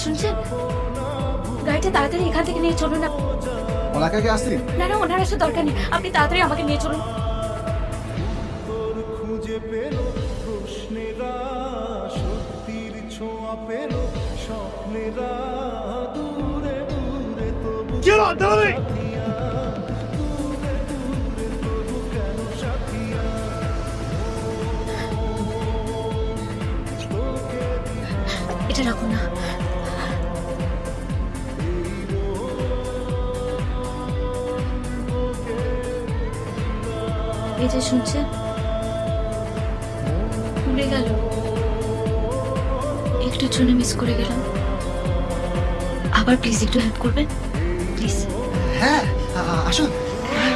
শুনছেন? গাড়িটা তাড়াতাড়ি এখান থেকে নিয়ে চলুন না। ওনাকে আগে আসছি। না না, ওনার আসার দরকার নেই, আপনি তাড়াতাড়ি আমাকে নিয়ে চলুন। খুঁজে পেল প্রশ্নেরা, সত্যির ছোঁয়া পেল স্বপ্নেরা, দূরে দূরে তবু সাথিয়া, দূরে দূরে তবু কেন সাথিয়া, এটা রাখুন না। এই যে শুনছেন, উড়ে গেল, একটু জন্য মিস করে গেলাম। আবার প্লিজ একটু হেল্প করবেন, প্লিজ। হ্যাঁ আসুন। হ্যাঁ